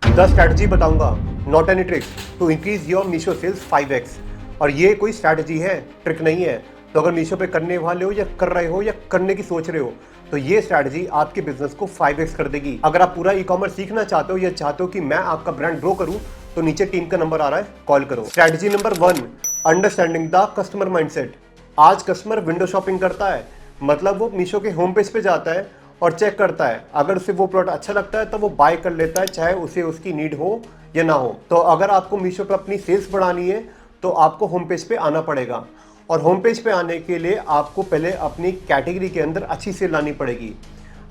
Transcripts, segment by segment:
10 strategy बताऊंगा, not any trick to increase your Meesho sales 5x। और ये कोई स्ट्रैटेजी है, ट्रिक नहीं है। तो अगर मीशो पे करने वाले हो या कर रहे हो या करने की सोच रहे हो तो ये स्ट्रैटेजी आपके बिजनेस को 5x कर देगी। अगर आप पूरा ई कॉमर्स सीखना चाहते हो या चाहते हो कि मैं आपका ब्रांड ग्रो करूं तो नीचे टीम का नंबर आ रहा है, कॉल करो। Strategy number 1, understanding the customer mindset. आज कस्टमर विंडो शॉपिंग करता है, मतलब वो मीशो के होम पेज पे जाता है और चेक करता है। अगर उसे वो प्रोडक्ट अच्छा लगता है तो वो बाय कर लेता है, चाहे उसे उसकी नीड हो या ना हो। तो अगर आपको मीशो पर अपनी सेल्स बढ़ानी है तो आपको होम पेज पे आना पड़ेगा। और होम पेज पे आने के लिए आपको पहले अपनी कैटेगरी के अंदर अच्छी सेल लानी पड़ेगी।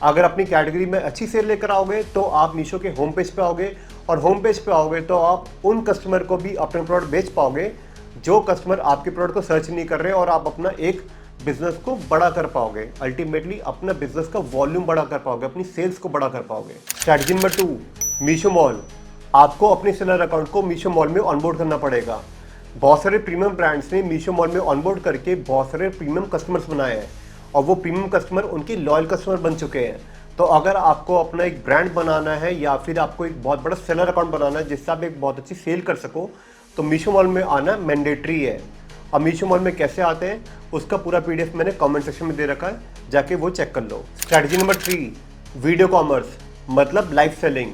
अगर अपनी कैटेगरी में अच्छी सेल लेकर आओगे तो आप मीशो के होम पेज पे आओगे, और होम पेज पे आओगे तो आप उन कस्टमर को भी अपने प्रोडक्ट बेच पाओगे जो कस्टमर आपके प्रोडक्ट को सर्च नहीं कर रहे, और आप अपना एक बिजनेस को बड़ा कर पाओगे। अल्टीमेटली अपना बिजनेस का वॉल्यूम बड़ा कर पाओगे, अपनी सेल्स को बड़ा कर पाओगे। Strategy number 2, Meesho mall. आपको अपने सेलर अकाउंट को मीशो मॉल में ऑनबोर्ड करना पड़ेगा। बहुत सारे प्रीमियम ब्रांड्स ने मीशो मॉल में ऑनबोर्ड करके बहुत सारे प्रीमियम कस्टमर्स बनाए हैं, और वो प्रीमियम कस्टमर उनके लॉयल कस्टमर बन चुके हैं। तो अगर आपको अपना एक ब्रांड बनाना है या फिर आपको एक बहुत बड़ा सेलर अकाउंट बनाना है जिससे आप एक बहुत अच्छी सेल कर सको, तो मीशो मॉल में आना मैंडेटरी है। अब मीशो मॉल में कैसे आते हैं उसका पूरा पीडीएफ मैंने कमेंट सेक्शन में दे रखा है, जाके वो चेक कर लो। स्ट्रैटेजी नंबर 3, वीडियो कॉमर्स, मतलब लाइव सेलिंग।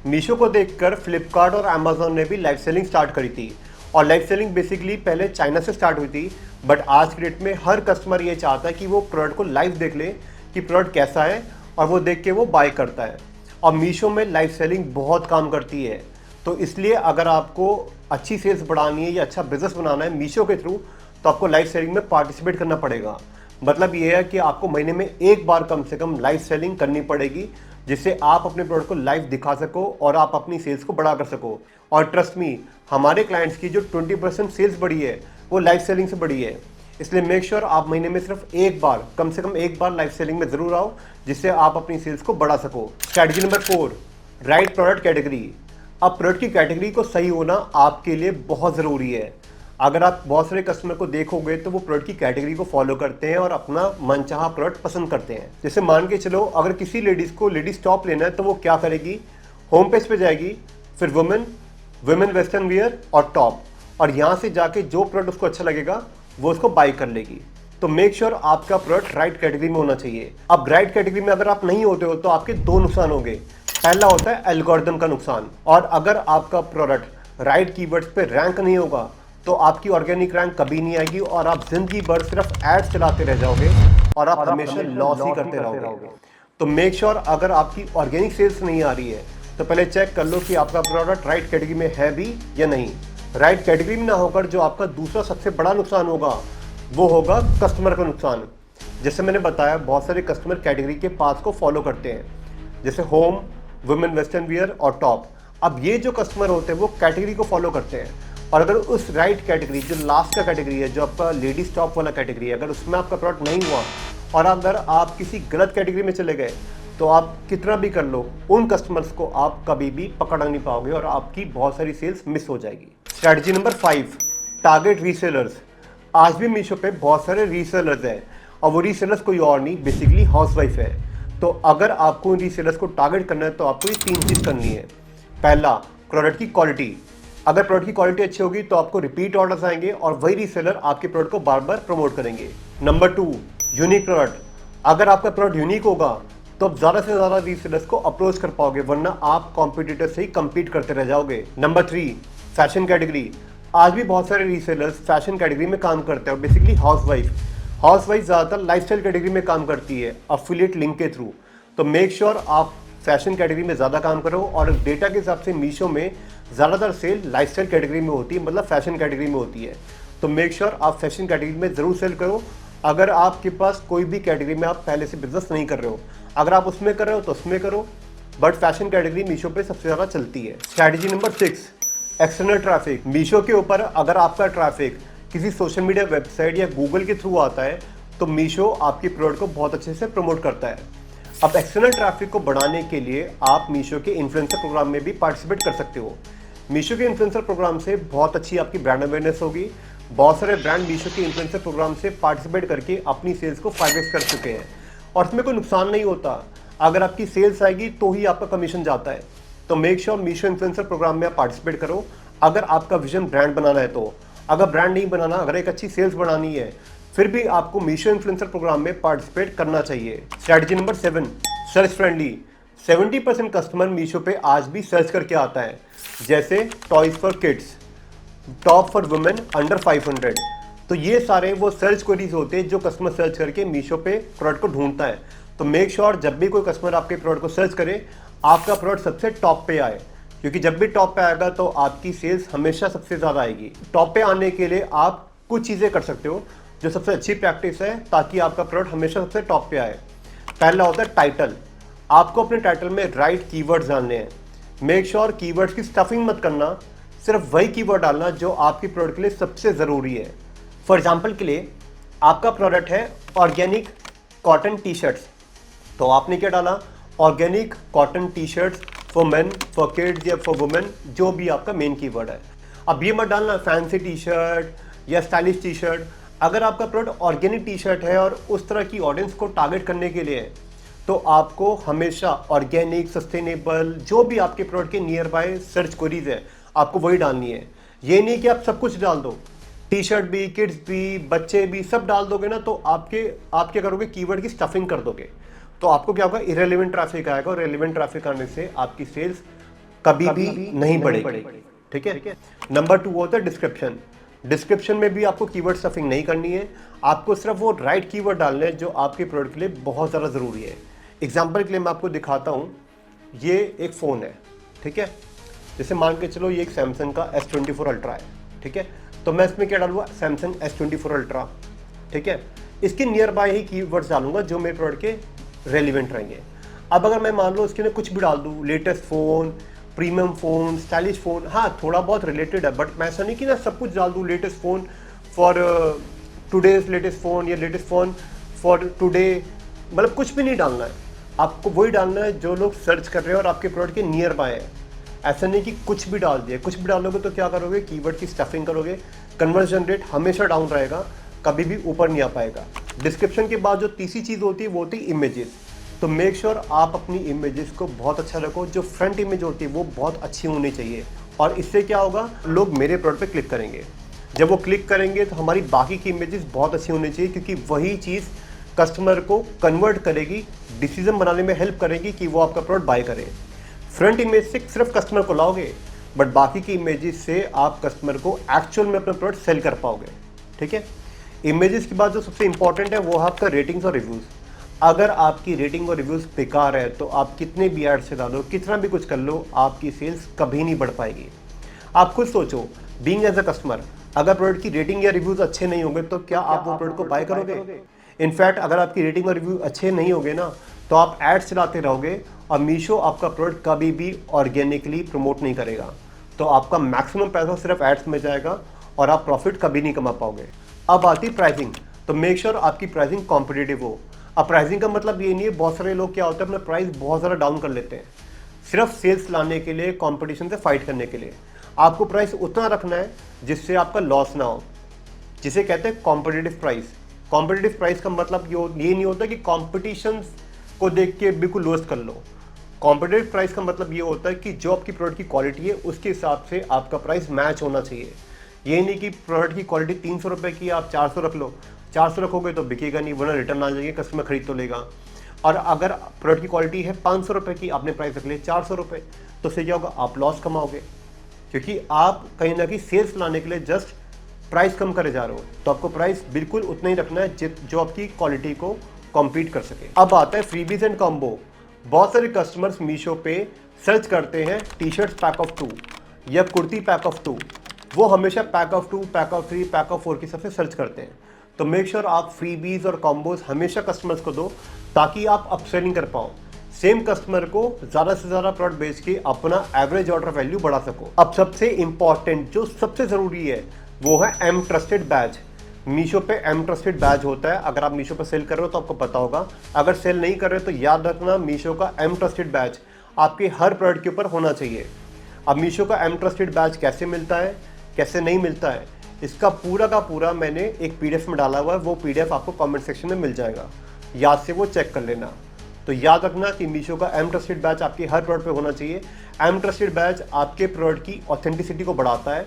मीशो को देखकर फ्लिपकार्ट और अमेजोन ने भी लाइव सेलिंग स्टार्ट करी थी। और लाइव सेलिंग बेसिकली पहले चाइना से स्टार्ट हुई थी, बट आज की डेट में हर कस्टमर ये चाहता है कि वो प्रोडक्ट को लाइव देख ले कि प्रोडक्ट कैसा है, और वो देख के वो बाय करता है। और मीशो में लाइव सेलिंग बहुत काम करती है। तो इसलिए अगर आपको अच्छी सेल्स बढ़ानी है या अच्छा बिजनेस बनाना है मीशो के थ्रू, तो आपको लाइव सेलिंग में पार्टिसिपेट करना पड़ेगा। मतलब ये है कि आपको महीने में एक बार कम से कम लाइव सेलिंग करनी पड़ेगी, जिससे आप अपने प्रोडक्ट को लाइव दिखा सको और आप अपनी सेल्स को बड़ा कर सको। और ट्रस्ट मी, हमारे क्लाइंट्स की जो 20% सेल्स बढ़ी है वो लाइव सेलिंग से बढ़ी है। इसलिए मेक श्योर आप महीने में सिर्फ एक बार, कम से कम एक बार लाइव सेलिंग में जरूर आओ, जिससे आप अपनी सेल्स को बढ़ा सको। Strategy number 4, right product category. अब प्रोडक्ट की कैटेगरी को सही होना आपके लिए बहुत ज़रूरी है। अगर आप बहुत सारे कस्टमर को देखोगे तो वो प्रोडक्ट की कैटेगरी को फॉलो करते हैं और अपना मनचाहा प्रोडक्ट पसंद करते हैं। जैसे मान के चलो, अगर किसी लेडीज़ को लेडीज टॉप लेना है तो वो क्या करेगी, होम पेज पे जाएगी, फिर वुमेन वेस्टर्न वियर और टॉप, और यहाँ से जाके जो प्रोडक्ट उसको अच्छा लगेगा वो उसको बाय कर लेगी। तो मेक श्योर आपका प्रोडक्ट राइट कैटेगरी में होना चाहिए। अब राइट कैटेगरी में अगर आप नहीं होते हो तो आपके दो नुकसान होंगे। पहला होता है एल्गोरिदम का नुकसान, और अगर आपका प्रोडक्ट राइट कीवर्ड्स पे रैंक नहीं होगा तो आपकी ऑर्गेनिक रैंक कभी नहीं आएगी, और आप जिंदगी भर सिर्फ एड्स चलाते रह जाओगे और आप हमेशा लॉस ही करते रहोगे। तो मेक श्योर अगर आपकी ऑर्गेनिक सेल्स नहीं आ रही है तो पहले चेक कर लो कि आपका प्रोडक्ट राइट कैटेगरी में है भी या नहीं। राइट कैटेगरी में ना होकर जो आपका दूसरा सबसे बड़ा नुकसान होगा वो होगा कस्टमर का नुकसान। जैसे मैंने बताया, बहुत सारे कस्टमर कैटेगरी के पास को फॉलो करते हैं, जैसे होम, वुमेन वेस्टर्न वियर और टॉप। अब ये जो कस्टमर होते हैं वो कैटेगरी को फॉलो करते हैं, और अगर उस राइट कैटेगरी, जो लास्ट का कैटेगरी है, जो आपका लेडीज टॉप वाला कैटेगरी है, अगर उसमें आपका प्रोडक्ट नहीं हुआ और अगर आप किसी गलत कैटेगरी में चले गए तो आप कितना भी कर लो, उन कस्टमर्स को आप कभी भी पकड़ नहीं पाओगे और आपकी बहुत सारी सेल्स मिस हो जाएगी। Strategy number 5, target resellers. आज भी मीशो पे बहुत सारे रीसेलर्स हैं, और वो रीसेलर्स कोई और नहीं, बेसिकली हाउसवाइफ है। तो अगर आपको इन रीसेलर्स को टारगेट करना है तो आपको ये 3 चीज़ करनी है। पहला, प्रोडक्ट की क्वालिटी। अगर प्रोडक्ट की क्वालिटी अच्छी होगी तो आपको रिपीट ऑर्डर्स आएंगे और वही रीसेलर आपके प्रोडक्ट को बार बार प्रमोट करेंगे। Number 2, unique product. अगर आपका प्रोडक्ट यूनिक होगा तो आप ज़्यादा से ज़्यादा रीसेलर्स को अप्रोच कर पाओगे, वरना आप कॉम्पिटिटर से ही कम्पीट करते रह जाओगे। Number 3, fashion category. आज भी बहुत सारे रीसेलर्स फैशन कैटेगरी में काम करते हैं, बेसिकली हाउसवाइफ ज़्यादातर लाइफस्टाइल कैटेगरी में काम करती है अफिलिएट लिंक के थ्रू। तो मेक श्योर आप फैशन कैटेगरी में ज़्यादा काम करो, और डेटा के हिसाब से मीशो में ज़्यादातर सेल लाइफस्टाइल कैटेगरी में होती है, मतलब फैशन कैटेगरी में होती है। तो मेक श्योर आप फैशन कैटेगरी में ज़रूर सेल करो। अगर आपके पास कोई भी कैटेगरी में आप पहले से बिजनेस नहीं कर रहे हो, अगर आप उसमें कर रहे हो तो उसमें करो, बट फैशन कैटेगरी मीशो पे सबसे ज़्यादा चलती है। Strategy number 6, external traffic. Meesho के ऊपर अगर आपका ट्रैफिक किसी सोशल मीडिया वेबसाइट या गूगल के थ्रू आता है तो मीशो आपके प्रोडक्ट को बहुत अच्छे से प्रमोट करता है। अब एक्सटर्नल ट्रैफिक को बढ़ाने के लिए आप मीशो के इन्फ्लुएंसर प्रोग्राम में भी पार्टिसिपेट कर सकते हो। मीशो के इन्फ्लुएंसर प्रोग्राम से बहुत अच्छी आपकी ब्रांड अवेयरनेस होगी। बहुत सारे ब्रांड मीशो के इन्फ्लुएंसर प्रोग्राम से पार्टिसिपेट करके अपनी सेल्स को 5x कर चुके हैं, और इसमें कोई नुकसान नहीं होता। अगर आपकी सेल्स आएगी तो ही आपका कमीशन जाता है। तो make sure Meesho influencer program में आप पार्टिसिपेट करो। अगर आपका विजन ब्रांड बनाना है तो, अगर ब्रांड नहीं बनाना, अगर एक अच्छी सेल्स बढ़ानी है, फिर भी आपको मीशो इन्फ्लुएंसर प्रोग्राम में पार्टिसिपेट करना चाहिए। Strategy number 7, search friendly. 70% customer Meesho पे आज भी सर्च करके आता है, जैसे toys for kids, top for women under 500। तो ये सारे वो सर्च क्वेरीज होते हैं जो कस्टमर सर्च करके मीशो पे प्रोडक्ट को ढूंढता है। तो मेक श्योर जब भी कोई कस्टमर आपके प्रोडक्ट को सर्च करे, आपका प्रोडक्ट सबसे टॉप पे आए, क्योंकि जब भी टॉप पे आएगा तो आपकी सेल्स हमेशा सबसे ज़्यादा आएगी। टॉप पे आने के लिए आप कुछ चीज़ें कर सकते हो जो सबसे अच्छी प्रैक्टिस है, ताकि आपका प्रोडक्ट हमेशा सबसे टॉप पे आए। पहला होता है टाइटल। आपको अपने टाइटल में राइट कीवर्ड्स डालने हैं। मेक श्योर कीवर्ड्स की स्टफिंग मत करना, सिर्फ वही कीवर्ड डालना जो आपकी प्रोडक्ट के लिए सबसे ज़रूरी है। फॉर एग्जाम्पल के लिए आपका प्रोडक्ट है ऑर्गेनिक कॉटन टी शर्ट्स, तो आपने क्या डाला, organic cotton T shirts for main, for kids या फॉर वुमेन, जो भी आपका मेन कीवर्ड है। अब ये मत डालना फैंसी टी शर्ट या स्टाइलिश टी शर्ट। अगर आपका प्रोडक्ट ऑर्गेनिक टी शर्ट है और उस तरह की ऑडियंस को टारगेट करने के लिए है, तो आपको हमेशा ऑर्गेनिक, सस्टेनेबल, जो भी आपके प्रोडक्ट के नियर बाय सर्च क्वेरीज है, आपको वही डालनी है। ये नहीं कि आप सब कुछ डाल दो, टी शर्ट भी, किड्स भी, बच्चे भी, सब डाल दोगे ना, तो आप क्या करोगे, कीवर्ड की स्टफिंग कर दोगे। तो आपको क्या होगा, इरेलीवेंट ट्रैफिक आएगा, और इरेलीवेंट ट्रैफिक आने से आपकी सेल्स कभी भी नहीं बढ़ेगी। ठीक है। नंबर 2 होता है डिस्क्रिप्शन। डिस्क्रिप्शन में भी आपको कीवर्ड स्टफिंग नहीं करनी है, आपको सिर्फ वो राइट कीवर्ड डालने हैं जो आपके प्रोडक्ट के लिए बहुत ज़्यादा ज़रूरी है। एग्जाम्पल के लिए मैं आपको दिखाता हूँ, ये एक फ़ोन है, ठीक है। जैसे मान के चलो ये एक सैमसंग का S24 अल्ट्रा है, ठीक है। तो मैं इसमें क्या डालूंगा, सैमसंग S24 अल्ट्रा, ठीक है। इसके नियर बाय ही कीवर्ड्स डालूंगा जो मेरे प्रोडक्ट के रेलिवेंट रहेंगे। अब अगर मैं मान लो इसके लिए कुछ भी डाल दूँ, latest phone, premium phone, stylish phone, हाँ थोड़ा बहुत रिलेटेड है, बट मैं ऐसा नहीं कि ना सब कुछ डाल दूँ, latest phone for today's latest phone या लेटेस्ट फ़ोन फॉर टुडे, मतलब कुछ भी नहीं डालना है। आपको वही डालना है जो लोग सर्च कर रहे हैं और आपके प्रोडक्ट के नियर बाय है। ऐसा नहीं कि कुछ भी डाल दिए, कुछ भी डालोगे तो क्या करोगे, कीवर्ड की स्टफिंग करोगे, कन्वर्जन रेट हमेशा डाउन रहेगा, कभी भी ऊपर नहीं आ पाएगा। डिस्क्रिप्शन के बाद जो तीसरी चीज़ होती है वो होती है इमेजेस। तो मेक श्योर आप अपनी इमेजेस को बहुत अच्छा रखो, जो फ्रंट इमेज होती है वो बहुत अच्छी होनी चाहिए, और इससे क्या होगा, लोग मेरे प्रोडक्ट पे क्लिक करेंगे। जब वो क्लिक करेंगे तो हमारी बाकी की इमेजेस बहुत अच्छी होनी चाहिए, क्योंकि वही चीज़ कस्टमर को कन्वर्ट करेगी, डिसीजन बनाने में हेल्प करेगी कि वो आपका प्रोडक्ट बाय करे। फ्रंट इमेज से सिर्फ कस्टमर को लाओगे, बट बाकी की इमेजेस से आप कस्टमर को एक्चुअल में अपना प्रोडक्ट सेल कर पाओगे। ठीक है। इमेजेस के बाद जो सबसे इंपॉर्टेंट है वो है आपका रेटिंग्स और रिव्यूज़। अगर आपकी रेटिंग और रिव्यूज़ बेकार है तो आप कितने भी ऐड से डालो, कितना भी कुछ कर लो, आपकी सेल्स कभी नहीं बढ़ पाएगी। आप खुद सोचो, बीइंग एज अ कस्टमर, अगर प्रोडक्ट की रेटिंग या रिव्यूज़ अच्छे नहीं होंगे तो क्या आप वो प्रोडक्ट को बाय करोगे? इनफैक्ट अगर आपकी रेटिंग और रिव्यू अच्छे नहीं होंगे ना, तो आप एड्स चलाते रहोगे और मीशो आपका प्रोडक्ट कभी भी ऑर्गेनिकली प्रमोट नहीं करेगा। तो आपका मैक्सिमम पैसा सिर्फ एड्स में जाएगा और आप प्रॉफिट कभी नहीं कमा पाओगे। अब आती प्राइसिंग। तो मेक श्योर आपकी प्राइसिंग कॉम्पिटिटिव हो। अब प्राइसिंग का मतलब ये नहीं है, बहुत सारे लोग क्या होता है अपना प्राइस बहुत ज़्यादा डाउन कर लेते हैं सिर्फ सेल्स लाने के लिए, कंपटीशन से फाइट करने के लिए। आपको प्राइस उतना रखना है जिससे आपका लॉस ना हो, जिसे कहते हैं कॉम्पिटिटिव प्राइस। कॉम्पिटिटिव प्राइस का मतलब ये नहीं होता कि कॉम्पिटिशन को देख के बिल्कुल लोएस्ट कर लो। कॉम्पिटिटिव प्राइस का मतलब ये होता है कि जो आपकी प्रोडक्ट की क्वालिटी है उसके हिसाब से आपका प्राइस मैच होना चाहिए। ये नहीं कि प्रोडक्ट की क्वालिटी 300 रुपये की आप 400 रख लो, 400 रखोगे तो बिकेगा नहीं, वरना रिटर्न आ जाएगी, कस्टमर खरीद तो लेगा। और अगर प्रोडक्ट की क्वालिटी है 500 रुपये की, आपने प्राइस रख लिया 400 रुपये, तो उससे क्या होगा, आप लॉस कमाओगे, क्योंकि आप कहीं ना कहीं सेल्स लाने के लिए जस्ट प्राइस कम करे जा रहे हो। तो आपको प्राइस बिल्कुल उतना ही रखना है जो आपकी क्वालिटी को कॉम्पीट कर सके। अब आता है फ्रीबीज एंड कॉम्बो। बहुत सारे कस्टमर्स मीशो पे सर्च करते हैं टी शर्ट्स पैक ऑफ 2 या कुर्ती पैक ऑफ 2। वो हमेशा pack of 2, pack of 3, pack of 4 की सबसे सर्च करते हैं। तो मेक श्योर आप फ्रीबीज और कॉम्बोज हमेशा कस्टमर्स को दो, ताकि आप अपसेलिंग कर पाओ, सेम कस्टमर को ज़्यादा से ज़्यादा प्रोडक्ट बेच के अपना एवरेज ऑर्डर वैल्यू बढ़ा सको। अब सबसे इंपॉर्टेंट, जो सबसे ज़रूरी है, वो है एम ट्रस्टेड बैज। मीशो पे एम ट्रस्टेड बैज होता है। अगर आप मीशो पे सेल कर रहे हो तो आपको पता होगा, अगर सेल नहीं कर रहे तो याद रखना, मीशो का एम ट्रस्टेड बैज आपके हर प्रोडक्ट के ऊपर होना चाहिए। अब मीशो का एम ट्रस्टेड बैज कैसे मिलता है, कैसे नहीं मिलता है, इसका पूरा का पूरा मैंने एक PDF में डाला हुआ है। वो PDF आपको कमेंट सेक्शन में मिल जाएगा, याद से वो चेक कर लेना। तो याद रखना कि मीशो का एम ट्रस्टेड बैच आपके हर प्रोडक्ट पे होना चाहिए। एम ट्रस्टेड बैच आपके प्रोडक्ट की ऑथेंटिसिटी को बढ़ाता है।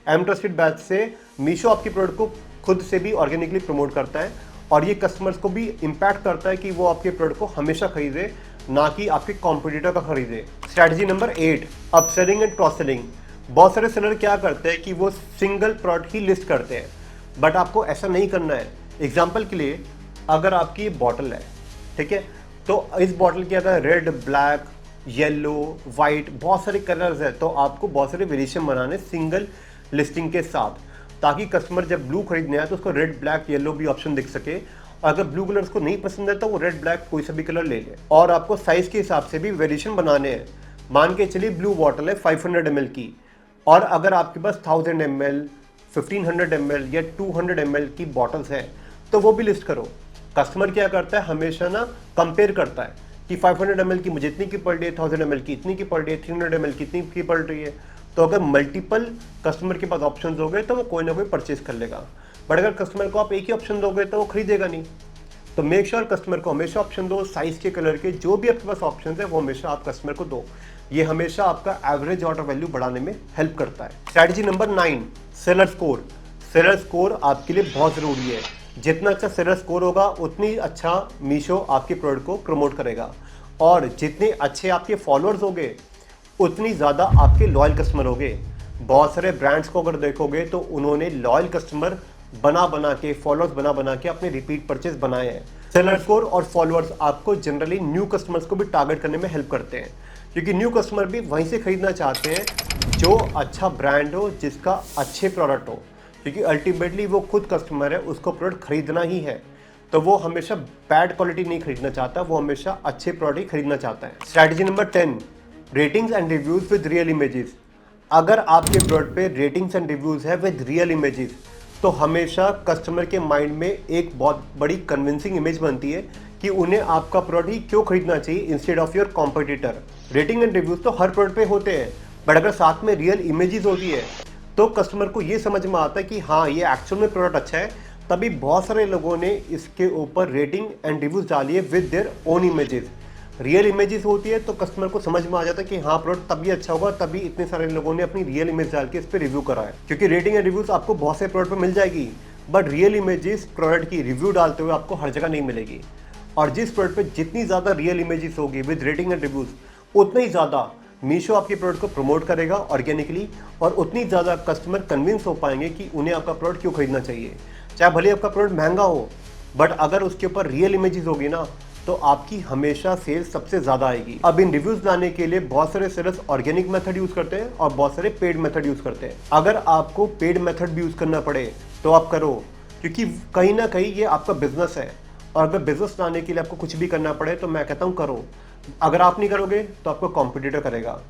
एम ट्रस्टेड बैच से मीशो आपके प्रोडक्ट को खुद से भी ऑर्गेनिकली प्रमोट करता है और ये कस्टमर्स को भी इम्पैक्ट करता है कि वो आपके प्रोडक्ट को हमेशा खरीदे, ना कि आपके कॉम्पिटिटर का खरीदे। Strategy number 8, upselling and cross selling. बहुत सारे सेलर क्या करते हैं कि वो सिंगल प्रोडक्ट ही लिस्ट करते हैं, बट आपको ऐसा नहीं करना है। एग्जाम्पल के लिए, अगर आपकी बॉटल है, ठीक है, तो इस बॉटल के अंदर रेड, ब्लैक, येलो, वाइट बहुत सारे कलर्स हैं, तो आपको बहुत सारे वेरिएशन बनाने सिंगल लिस्टिंग के साथ, ताकि कस्टमर जब ब्लू खरीदने आए तो उसको रेड, ब्लैक, येलो भी ऑप्शन दिख सके। अगर ब्लू कलर उसको नहीं पसंद है तो वो रेड, ब्लैक कोई सा भी कलर ले ले। और आपको साइज के हिसाब से भी वेरिएशन बनाने हैं। मान के चलिए ब्लू बॉटल है 500 ml की, और अगर आपके पास 1000 ml, 1500 ml या 200 ml की बॉटल्स हैं तो वो भी लिस्ट करो। कस्टमर क्या करता है, हमेशा ना कंपेयर करता है कि 500 ml की मुझे इतनी की पड़ रही है, 1000 ml की इतनी की पड़ रही है, 300 ml की इतनी की पड़ रही है। तो अगर मल्टीपल कस्टमर के पास ऑप्शंस हो गए तो वो कोई ना कोई परचेज कर लेगा, बट अगर कस्टमर को आप एक ही ऑप्शन दोगे तो वो खरीदेगा नहीं। तो मेक श्योर कस्टमर को हमेशा ऑप्शन दो, साइज के, कलर के, जो भी आपके पास ऑप्शन है वो हमेशा आप कस्टमर को दो। ये हमेशा आपका एवरेज ऑर्डर वैल्यू बढ़ाने में हेल्प करता है। Strategy number 9, seller score. Seller score आपके लिए बहुत ज़रूरी है। जितना अच्छा सेलर स्कोर होगा उतनी अच्छा मीशो आपके प्रोडक्ट को प्रमोट करेगा, और जितने अच्छे आपके फॉलोअर्स होंगे उतनी ज़्यादा आपके लॉयल कस्टमर होंगे। बहुत सारे ब्रांड्स को अगर देखोगे तो उन्होंने लॉयल कस्टमर बना बना के, फॉलोअर्स बना बना के अपने रिपीट परचेज बनाए हैं। सेलर स्कोर और फॉलोअर्स आपको जनरली न्यू कस्टमर्स को भी टारगेट करने में हेल्प करते हैं, क्योंकि न्यू कस्टमर भी वहीं से खरीदना चाहते हैं जो अच्छा ब्रांड हो, जिसका अच्छे प्रोडक्ट हो, क्योंकि अल्टीमेटली वो खुद कस्टमर है, उसको प्रोडक्ट खरीदना ही है। तो वो हमेशा बैड क्वालिटी नहीं खरीदना चाहता, वो हमेशा अच्छे प्रोडक्ट ही खरीदना चाहता है। Strategy number 10, ratings and reviews with real images. अगर आपके प्रोडक्ट पे रेटिंग्स एंड रिव्यूज है विद रियल इमेजेस, तो हमेशा कस्टमर के माइंड में एक बहुत बड़ी कन्विंसिंग इमेज बनती है कि उन्हें आपका प्रोडक्ट ही क्यों खरीदना चाहिए instead of your competitor. Rating and reviews तो हर प्रोडक्ट पे होते हैं, बट अगर साथ में रियल इमेजेस होती है तो कस्टमर को ये समझ में आता है कि हाँ, ये एक्चुअल में प्रोडक्ट अच्छा है। तभी बहुत सारे लोगों ने इसके ऊपर रेटिंग एंड रिव्यूज डाली है with their own images. Real images होती है तो कस्टमर को समझ में आ जाता है कि हाँ, प्रोडक्ट तभी अच्छा होगा, तभी इतने सारे लोगों ने अपनी रियल इमेज डाल के इस पर रिव्यू करा है। क्योंकि रेटिंग एंड रिव्यूज आपको बहुत से प्रोडक्ट पर मिल जाएगी, बट रियल इमेजेस प्रोडक्ट की रिव्यू डालते हुए आपको हर जगह नहीं मिलेगी। और जिस प्रोडक्ट पे जितनी ज़्यादा रियल इमेजेस होगी विद रेटिंग एंड रिव्यूज, उतना ही ज़्यादा मीशो आपके प्रोडक्ट को प्रमोट करेगा ऑर्गेनिकली, और उतनी ज़्यादा कस्टमर कन्विंस हो पाएंगे कि उन्हें आपका प्रोडक्ट क्यों खरीदना चाहिए। चाहे भले आपका प्रोडक्ट महंगा हो, बट अगर उसके ऊपर रियल इमेजेस होगी ना, तो आपकी हमेशा सेल्स सबसे ज़्यादा आएगी। अब इन रिव्यूज़ लाने के लिए बहुत सारे सेलर्स ऑर्गेनिक मेथड यूज़ करते हैं और बहुत सारे पेड मेथड यूज़ करते हैं। अगर आपको पेड मेथड भी यूज़ करना पड़े तो आप करो, क्योंकि कहीं ना कहीं ये आपका बिजनेस है, और अगर बिजनेस लाने के लिए आपको कुछ भी करना पड़े तो मैं कहता हूँ करो। अगर आप नहीं करोगे तो आपको कॉम्पिटिटर करेगा।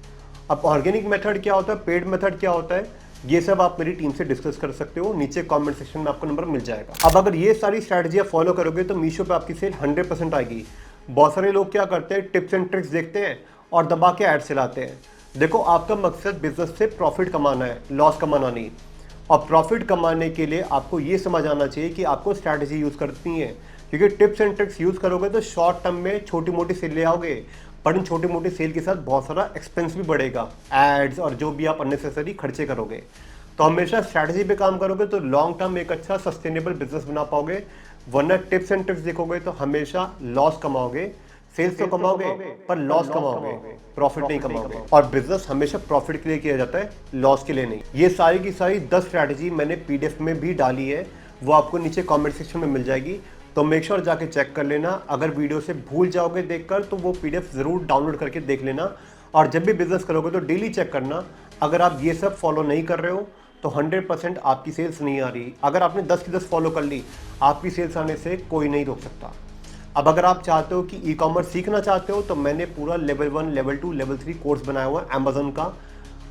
अब ऑर्गेनिक मेथड क्या होता है, पेड मेथड क्या होता है, ये सब आप मेरी टीम से डिस्कस कर सकते हो, नीचे कमेंट सेक्शन में आपको नंबर मिल जाएगा। अब अगर ये सारी स्ट्रैटेजियाँ फॉलो करोगे तो मीशो पे आपकी सेल 100% आएगी। बहुत सारे लोग क्या करते हैं, टिप्स एंड ट्रिक्स देखते हैं और दबा के ऐड चलाते हैं। देखो, आपका मकसद बिजनेस से प्रॉफिट कमाना है, लॉस कमाना नहीं। और प्रॉफिट कमाने के लिए आपको ये समझ आना चाहिए कि आपको स्ट्रैटेजी यूज़ करनी है, क्योंकि टिप्स एंड ट्रिक्स यूज़ करोगे तो शॉर्ट टर्म में छोटी मोटी सेल ले आओगे, पर इन छोटी मोटी सेल के साथ बहुत सारा एक्सपेंस भी बढ़ेगा, एड्स और जो भी आप अननेसेसरी खर्चे करोगे। तो हमेशा स्ट्रैटेजी पे काम करोगे तो लॉन्ग टर्म एक अच्छा सस्टेनेबल बिजनेस बना पाओगे, वरना टिप्स एंड ट्रिक्स देखोगे तो हमेशा लॉस कमाओगे। सेल्स तो कमाओगे पर लॉस कमाओगे, प्रॉफिट नहीं कमाओगे। और बिजनेस हमेशा प्रॉफिट के लिए किया जाता है, लॉस के लिए नहीं। ये सारी की सारी 10 स्ट्रैटेजी मैंने पीडीएफ में भी डाली है, वो आपको नीचे कमेंट सेक्शन में मिल जाएगी, तो मेक श्योर जाके चेक कर लेना। अगर वीडियो से भूल जाओगे देखकर तो वो पीडीएफ ज़रूर डाउनलोड करके देख लेना, और जब भी बिजनेस करोगे तो डेली चेक करना। अगर आप ये सब फॉलो नहीं कर रहे हो तो 100% आपकी सेल्स नहीं आ रही। अगर आपने 10 की 10 फॉलो कर ली, आपकी सेल्स आने से कोई नहीं रोक सकता। अब अगर आप चाहते हो कि ई कॉमर्स सीखना चाहते हो तो मैंने पूरा लेवल 1, लेवल 2, लेवल 3 कोर्स बनाया हुआ है अमेजन का।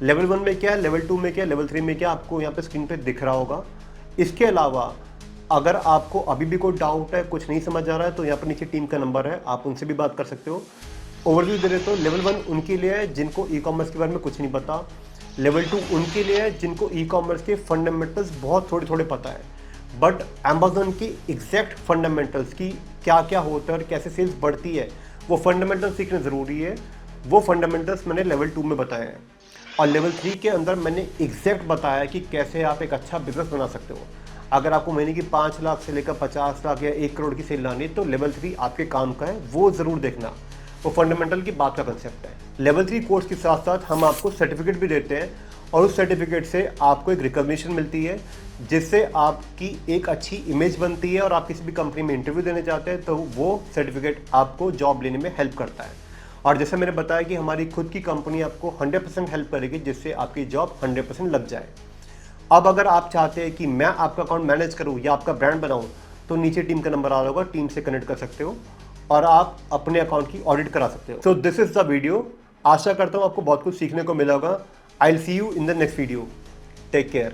लेवल 1 में क्या है, लेवल 2 में क्या है, लेवल 3 में क्या, आपको यहाँ पे स्क्रीन पे दिख रहा होगा। इसके अलावा अगर आपको अभी भी कोई डाउट है, कुछ नहीं समझ आ रहा है, तो यहाँ पर नीचे टीम का नंबर है, आप उनसे भी बात कर सकते हो। ओवरव्यू दे रहे तो लेवल 1 उनके लिए है जिनको ई कॉमर्स के बारे में कुछ नहीं पता, लेवल 2 उनके लिए है जिनको ई कॉमर्स के फंडामेंटल्स बहुत थोड़े थोड़े पता है, बट अमेजन की एग्जैक्ट फंडामेंटल्स की क्या क्या होता है और कैसे सेल्स बढ़ती है वो फंडामेंटल सीखना ज़रूरी है। वो फंडामेंटल्स मैंने लेवल 2 में बताए हैं और लेवल 3 के अंदर मैंने एग्जैक्ट बताया कि कैसे आप एक अच्छा बिजनेस बना सकते हो। अगर आपको महीने की 5 लाख से लेकर 50 लाख या 1 करोड़ की सेल लानी है तो लेवल 3 आपके काम का है, वो ज़रूर देखना। वो फंडामेंटल की बात का कंसेप्ट है। लेवल 3 कोर्स के साथ साथ हम आपको सर्टिफिकेट भी देते हैं और उस सर्टिफिकेट से आपको एक रिकॉग्निशन मिलती है, जिससे आपकी एक अच्छी इमेज बनती है और आप किसी भी कंपनी में इंटरव्यू देने जाते हैं तो वो सर्टिफिकेट आपको जॉब लेने में हेल्प करता है। और जैसे मैंने बताया कि हमारी खुद की कंपनी आपको 100% हेल्प करेगी, जिससे आपकी जॉब 100% लग जाए। अब अगर आप चाहते हैं कि मैं आपका अकाउंट मैनेज करूं या आपका ब्रांड बनाऊं, तो नीचे टीम का नंबर आ रहा होगा, टीम से कनेक्ट कर सकते हो और आप अपने अकाउंट की ऑडिट करा सकते हो। So this is the video. आशा करता हूं आपको बहुत कुछ सीखने को मिला होगा। I will see you in the next video. Take care.